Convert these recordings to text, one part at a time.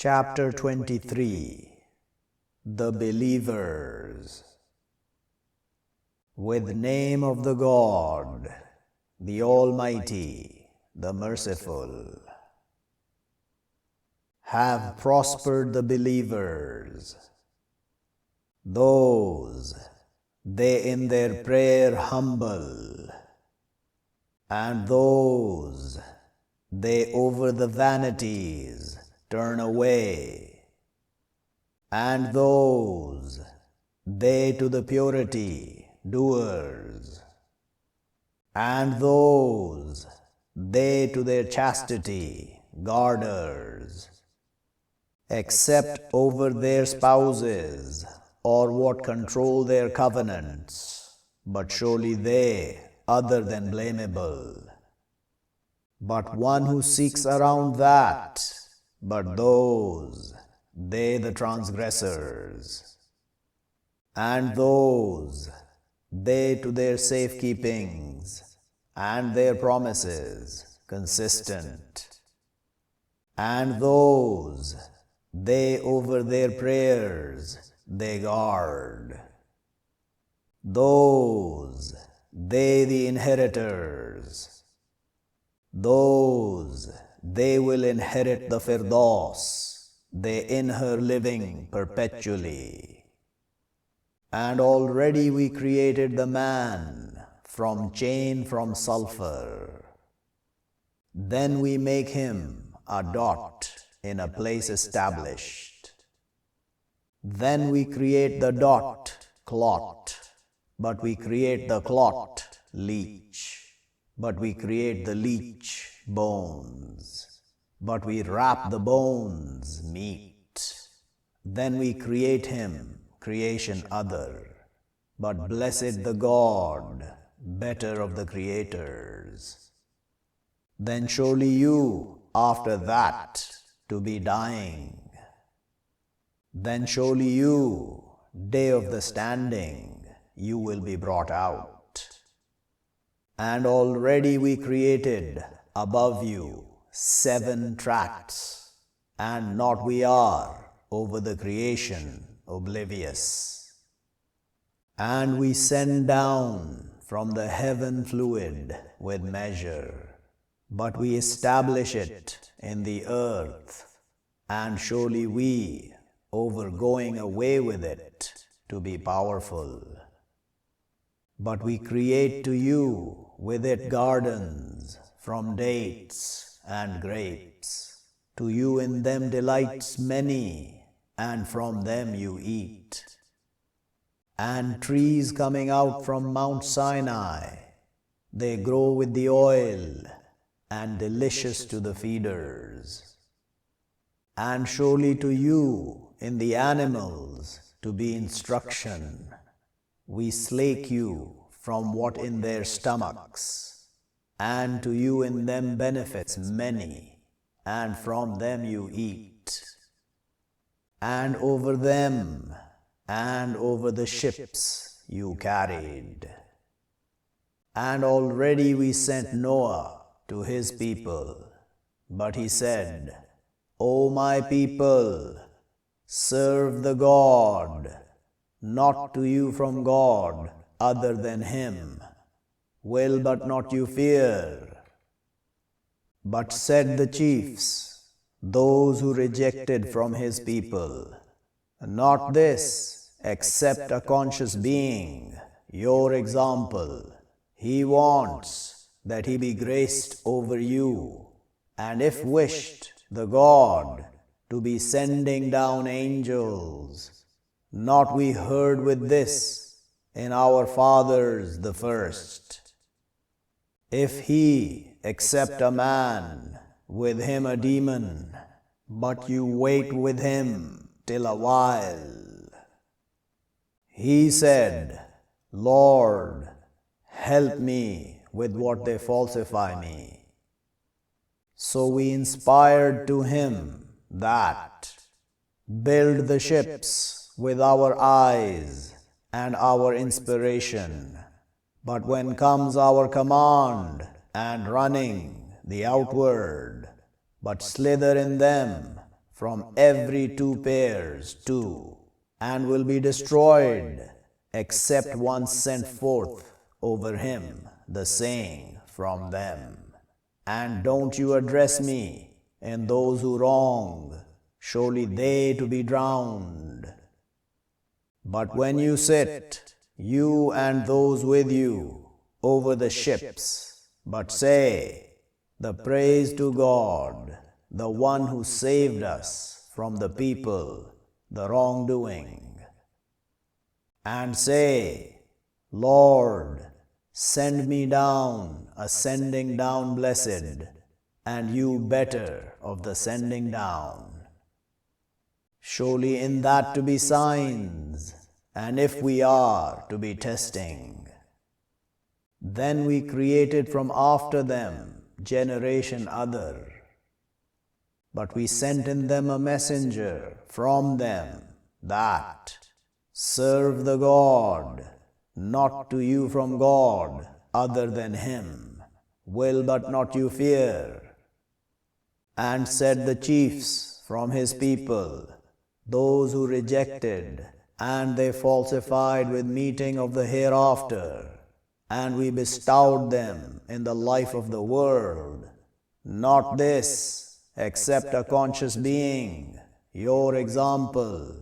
Chapter 23 The Believers. With name of the God, the Almighty, the Merciful. Have prospered the believers, those they in their prayer humble, and those they over the vanities turn away, and those they to the purity doers, and those they to their chastity guarders, except over their spouses or what control their covenants, but surely they other than blamable. But one who seeks around that, but those, they the transgressors, and those, they to their safekeepings, and their promises consistent, and those, they over their prayers they guard, those, they the inheritors, those, they will inherit the Firdaus, they in her living perpetually. And already we created the man from chain from sulfur. Then we make him a dot in a place established. Then we create the dot clot, but we create the clot leech, but we create the leech bones, but we wrap the bones meat. Then we create him creation other, but blessed the God, better of the creators. Then surely you, after that, to be dying. Then surely you, day of the standing, you will be brought out. And already we created above you 7 tracts, and not we are over the creation oblivious. And we send down from the heaven fluid with measure, but we establish it in the earth, and surely we, over going away with it, to be powerful. But we create to you with it gardens from dates and grapes. To you in them delights many, and from them you eat. And trees coming out from Mount Sinai, they grow with the oil, and delicious to the feeders. And surely to you in the animals to be instruction. We slake you from what in their stomachs, and to you in them benefits many, and from them you eat. And over them, and over the ships you carried. And already we sent Noah to his people, but he said, O my people, serve the God, not to you from God other than him, will but not you fear. But said the chiefs, those who rejected from his people, not this, except a conscious being, your example. He wants that he be graced over you, and if wished the God to be sending down angels, not we heard with this in our fathers the first. If he accept a man, with him a demon, but you wait with him till a while. He said, Lord, help me with what they falsify me. So we inspired to him that, build the ships with our eyes and our inspiration. But when comes our command and running the outward, but slither in them from every 2 pairs too, and will be destroyed, except one sent forth over him the saying from them. And don't you address me in those who wrong, surely they to be drowned. But when you sit, you and those with you, over the ships, but say, the praise to God, the one who saved us from the people, the wrongdoing. And say, Lord, send me down, a sending down blessed, and you better of the sending down. Surely in that to be signs, and if we are to be testing. Then we created from after them generation other, but we sent in them a messenger from them that serve the God, not to you from God other than him, will but not you fear. And said the chiefs from his people, those who rejected, and they falsified with meeting of the hereafter, and we bestowed them in the life of the world, not this, except a conscious being, your example.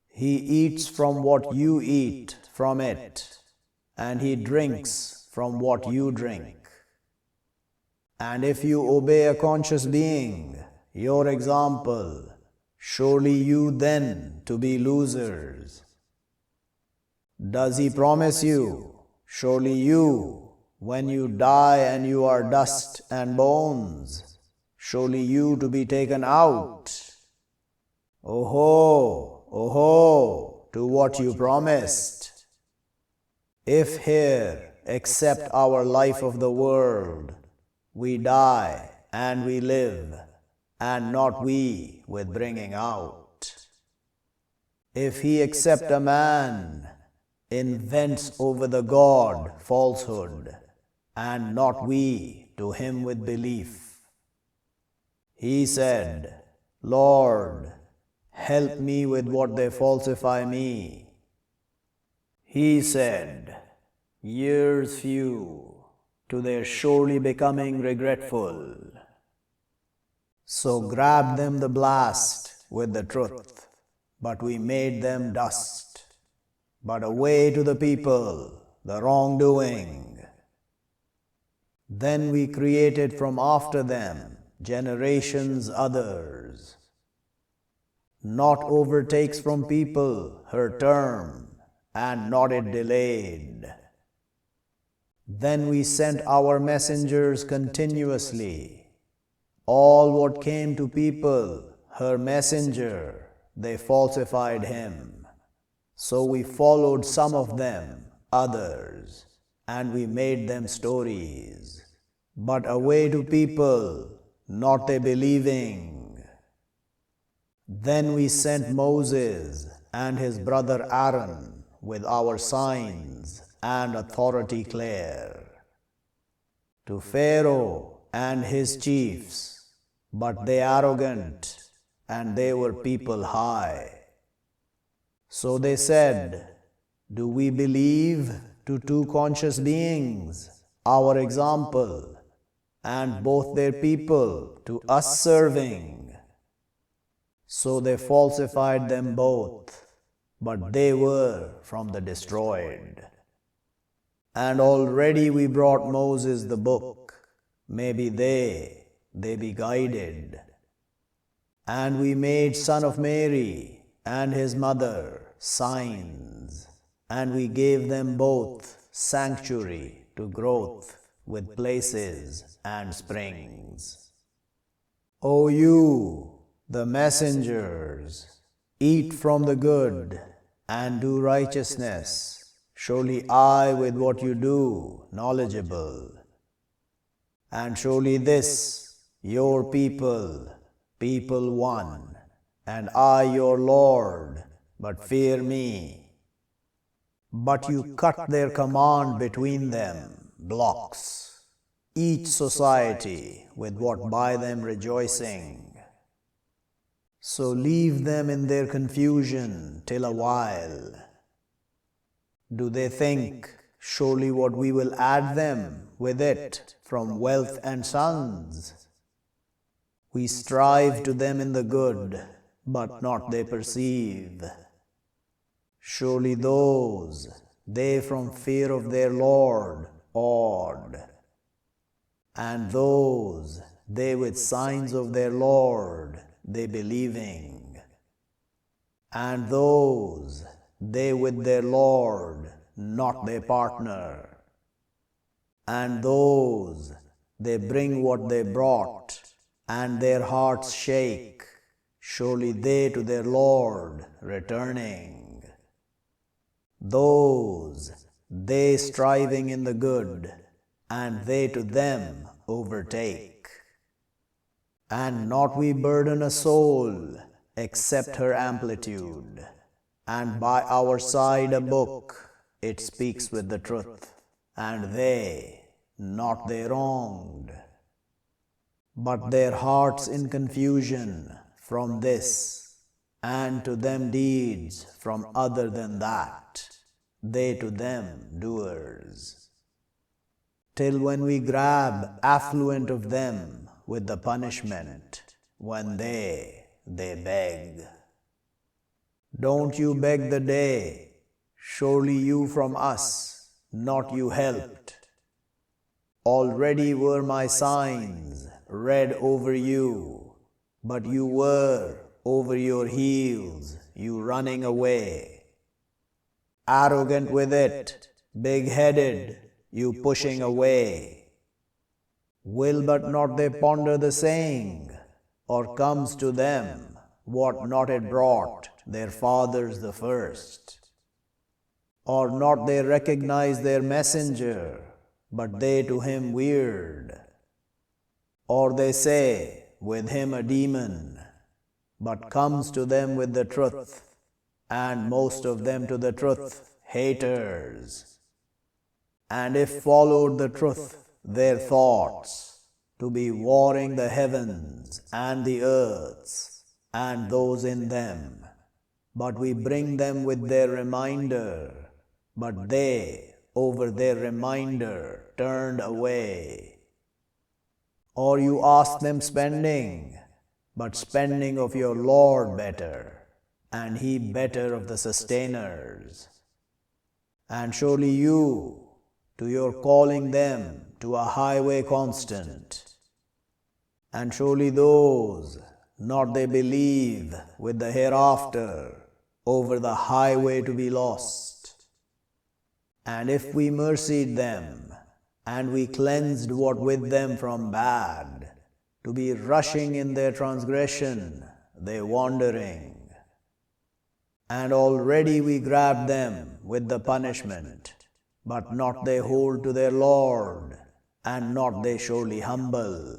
He eats from what you eat from it, and he drinks from what you drink. And if you obey a conscious being, your example, surely you then to be losers. Does he promise you? Surely you, when you die and you are dust and bones, surely you to be taken out. Oho, oho, to what you promised. If here, except our life of the world, we die and we live, and not we with bringing out. If he accept a man, invents over the God falsehood, and not we to him with belief. He said, Lord, help me with what they falsify me. He said, years few, to their surely becoming regretful. So grabbed them the blast with the truth, but we made them dust. But away to the people, the wrongdoing. Then we created from after them generations others. Not overtakes from people her term, and not it delayed. Then we sent our messengers continuously. All what came to people, her messenger, they falsified him. So we followed some of them, others, and we made them stories. But away to people, not they believing. Then we sent Moses and his brother Aaron with our signs and authority clear to Pharaoh and his chiefs, but they arrogant, and they were people high. So they said, do we believe to two conscious beings, our example, and both their people to us serving? So they falsified them both, but they were from the destroyed. And already we brought Moses the book, maybe they be guided. And we made son of Mary and his mother signs, and we gave them both sanctuary to growth with places and springs. O you, the messengers, eat from the good and do righteousness, surely I with what you do knowledgeable. And surely this, your people, people one, and I your Lord, but fear me. But you cut their command between them, blocks, each society with what by them rejoicing. So leave them in their confusion till a while. Do they think, surely what we will add them with it from wealth and sons? We strive to them in the good, but not they perceive. Surely those, they from fear of their Lord awed, and those, they with signs of their Lord, they believing, and those, they with their Lord, not their partner, and those, they bring what they brought, and their hearts shake, surely they to their Lord returning. Those, they striving in the good, and they to them overtake. And not we burden a soul, except her amplitude, and by our side a book, it speaks with the truth, and they, not they wronged, but their hearts in confusion from this, and to them deeds from other than that, they to them doers. Till when we grab affluent of them with the punishment, when they beg. Don't you beg the day, surely you from us, not you helped. Already were my signs read over you, but you were over your heels, you running away. Arrogant with it, big-headed, you pushing away. Will but not they ponder the saying, or comes to them what not it brought their fathers the first? Or not they recognize their messenger, but they to him weird? Or they say, with him a demon, but comes to them with the truth, and most of them to the truth haters. And if followed the truth, their thoughts, to be warring the heavens and the earths, and those in them, but we bring them with their reminder, but they over their reminder turned away. Or you ask them spending, but spending of your Lord better, and He better of the sustainers. And surely you, to your calling them to a highway constant, and surely those, not they believe with the hereafter, over the highway to be lost. And if we mercied them, and we cleansed what with them from bad, to be rushing in their transgression, they wandering. And already we grabbed them with the punishment, but not they hold to their Lord, and not they surely humble.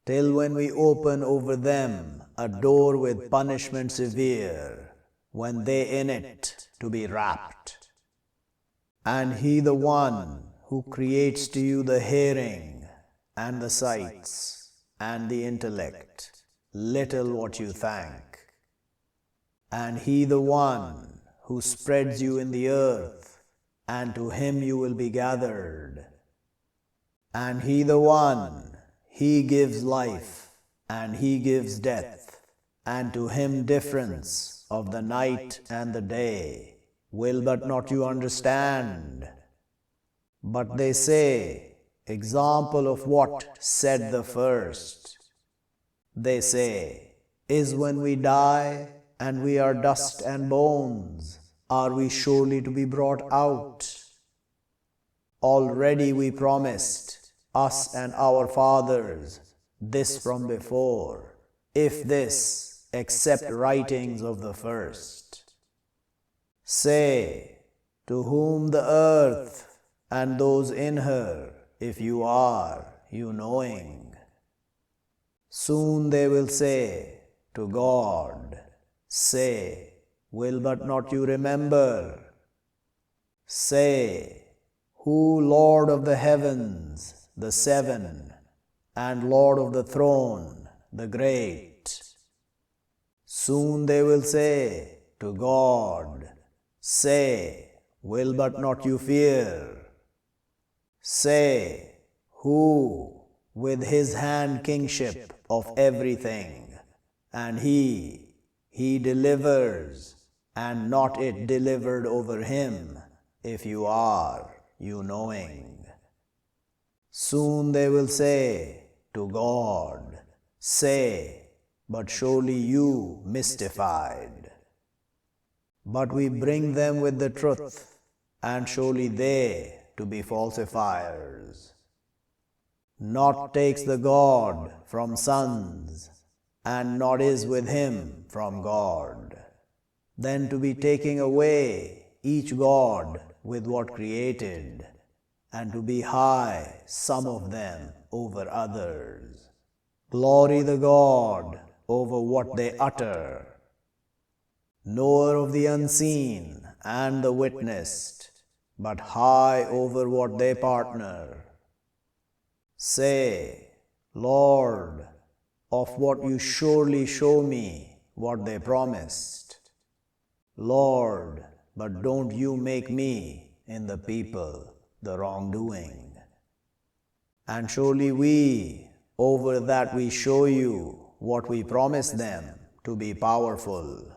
Till when we open over them a door with punishment severe, when they in it to be wrapped. And He the one who creates to you the hearing, and the sights, and the intellect, little what you thank. And He the one who spreads you in the earth, and to Him you will be gathered. And He the one, He gives life, and He gives death, and to Him difference of the night and the day, will but not you understand. But they say, example of what said the first. They say, is when we die, and we are dust and bones, are we surely to be brought out? Already we promised, us and our fathers, this from before, if this, except writings of the first. Say, to whom the earth, and those in her, if you are, you knowing. Soon they will say, to God, say, will but not you remember? Say, who Lord of the heavens, the seven, and Lord of the throne, the great, Soon they will say to God, say, will but not you fear? Say, who with his hand kingship of everything, and he delivers, and not it delivered over him, if you are, you knowing. Soon they will say to God, say, but surely you mystified. But we bring them with the truth, and surely they to be falsifiers. Naught takes the God from sons, and naught is with him from God. Then to be taking away each God with what created, and to be high some of them over others. Glory the God over what they utter, knower of the unseen and the witnessed, but high over what they partner. Say, Lord, of what you surely show me what they promised. Lord, but don't you make me in the people the wrongdoing. And surely we, over that we show you what we promised them to be powerful.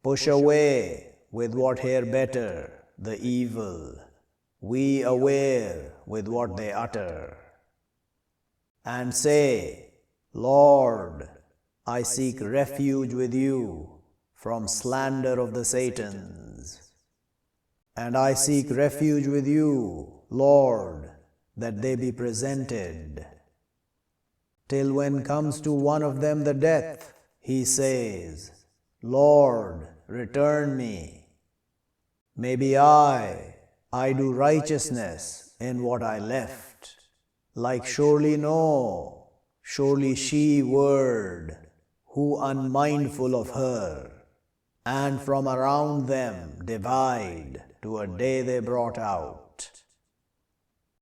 Push away with what here better the evil, we aware with what they utter. And say, Lord, I seek refuge with you from slander of the Satans. And I seek refuge with you, Lord, that they be presented. Till when comes to one of them the death, he says, Lord, return me. Maybe I do righteousness in what I left. Like surely no, surely she word, who unmindful of her, and from around them divide to a day they brought out.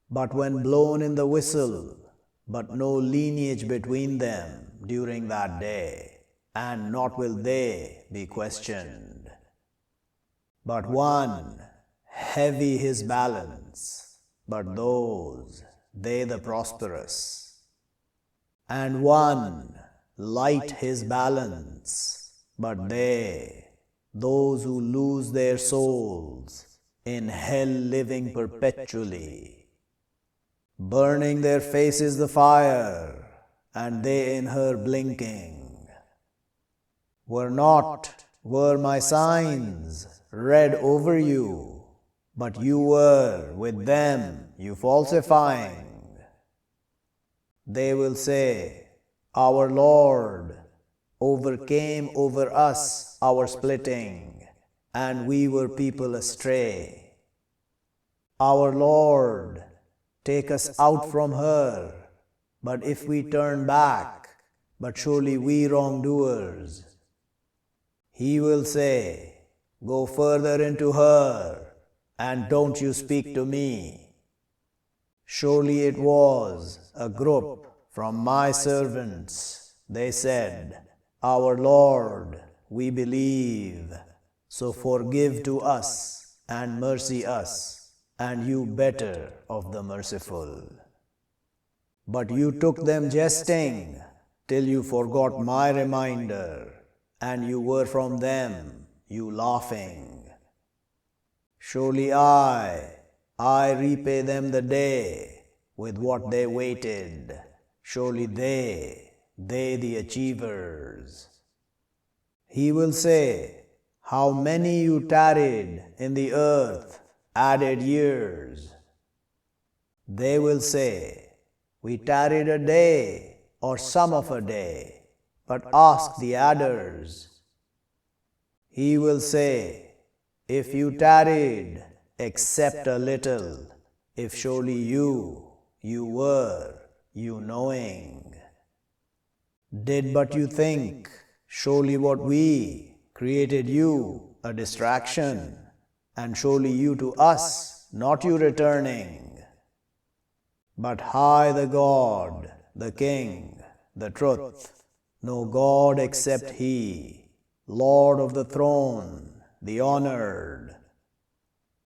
But when blown in the whistle, but no lineage between them during that day, and not will they be questioned. But one, heavy his balance, but those, they the prosperous. And one, light his balance, but they, those who lose their souls, in hell living perpetually. Burning their faces the fire, and they in her blinking. Were my signs read over you, but you were with them you falsifying. They will say, our Lord overcame over us our splitting, and we were people astray. Our Lord, take us out from her, but if we turn back, but surely we wrongdoers. He will say, go further into her, and don't you speak to me. Surely it was a group from my servants. They said, our Lord, we believe, so forgive to us and mercy us, and you better of the merciful. But you took them jesting, till you forgot my reminder, and you were from them, you laughing. Surely I repay them the day, with what they waited, surely they the achievers. He will say, how many you tarried in the earth, added years. They will say, we tarried a day or some of a day, but ask the adders. He will say, if you tarried, except a little, if surely you were, you knowing. Did but you think, surely what we created you a distraction, and surely you to us, not you returning. But high the God, the King, the Truth, no God except He, Lord of the throne, the honored.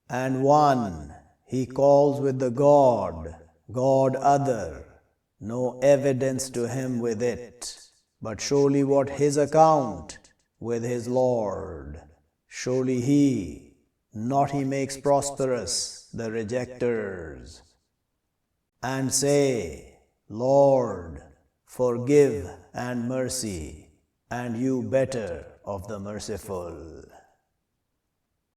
And one He calls with the God, God other, no evidence to Him with it, but surely what His account with His Lord. Surely He, not He makes prosperous the rejectors. And say, Lord, forgive and mercy, and you better of the merciful.